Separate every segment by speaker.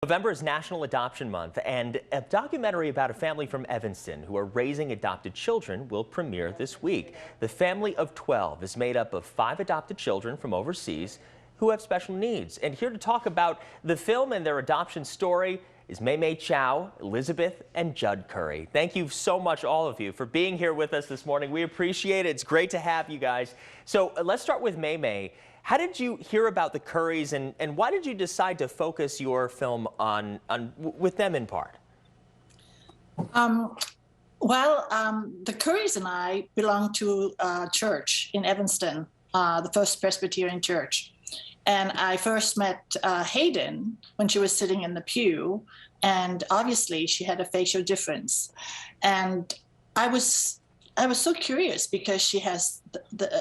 Speaker 1: November is National Adoption Month, and a documentary about a family from Evanston who are raising adopted children will premiere this week. The family of 12 is made up of 5 adopted children from overseas who have special needs. And here to talk about the film and their adoption story is Mei Mei Chow, Elizabeth, and Judd Curry. Thank you so much, all of you, for being here with us this morning. We appreciate it. It's great to have you guys. So let's start with Mei Mei. How did you hear about the Currys, and why did you decide to focus your film with them in part?
Speaker 2: The Currys and I belong to a church in Evanston, the First Presbyterian Church. And I first met Hayden when she was sitting in the pew, and obviously she had a facial difference. And I was so curious because she has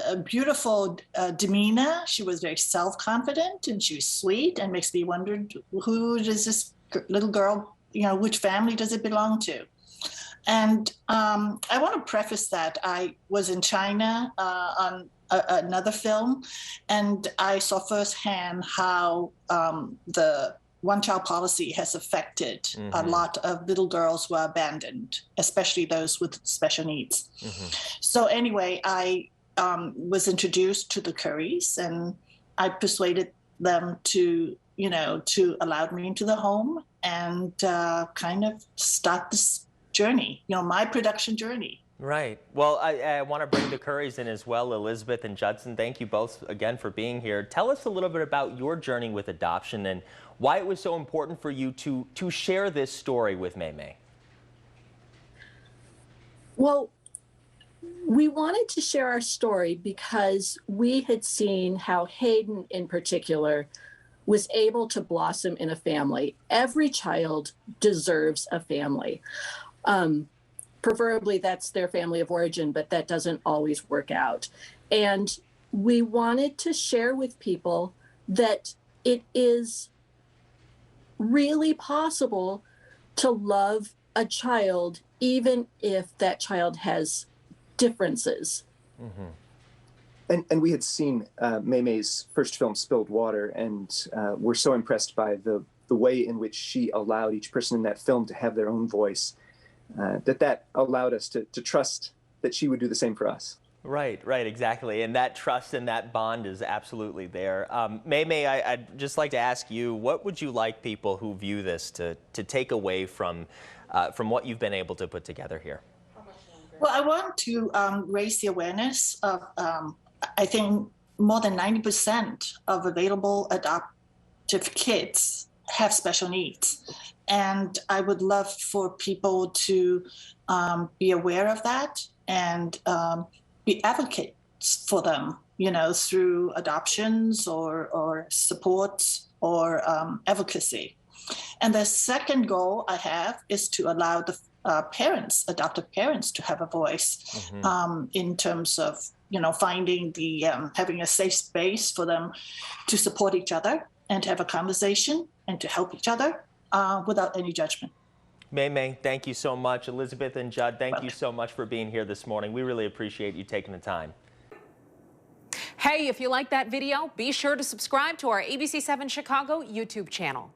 Speaker 2: a beautiful demeanor. She was very self-confident and she was sweet, and makes me wonder, who does this little girl, which family does it belong to? And I want to preface that I was in China on another film, and I saw firsthand how the one-child policy has affected a lot of little girls who are abandoned, especially those with special needs. So anyway, I was introduced to the Currys, and I persuaded them to allow me into the home and kind of start this journey, my production journey.
Speaker 1: Right. Well, I want to bring the Currys in as well, Elizabeth and Judson. Thank you both again for being here. Tell us a little bit about your journey with adoption and why it was so important for you to share this story with Mei Mei.
Speaker 3: Well, we wanted to share our story because we had seen how Hayden in particular was able to blossom in a family. Every child deserves a family. Preferably that's their family of origin, but that doesn't always work out. And we wanted to share with people that it is really possible to love a child even if that child has differences.
Speaker 4: And we had seen Mei Mei's first film, Spilled Water, and we're so impressed by the way in which she allowed each person in that film to have their own voice. That allowed us to trust that she would do the same for us.
Speaker 1: Right, exactly. And that trust and that bond is absolutely there. Mei Mei, I'd just like to ask you, what would you like people who view this to take away from what you've been able to put together here?
Speaker 2: Well, I want to raise the awareness of, I think more than 90% of available adoptive kids have special needs. And I would love for people to be aware of that and be advocates for them, through adoptions or supports or advocacy. And the second goal I have is to allow the adoptive parents to have a voice in terms of, finding having a safe space for them to support each other and to have a conversation and to help each other without any judgment.
Speaker 1: Mei Mei, thank you so much. Elizabeth and Judd, thank you so much for being here this morning. We really appreciate you taking the time.
Speaker 5: Hey, if you like that video, be sure to subscribe to our ABC7 Chicago YouTube channel.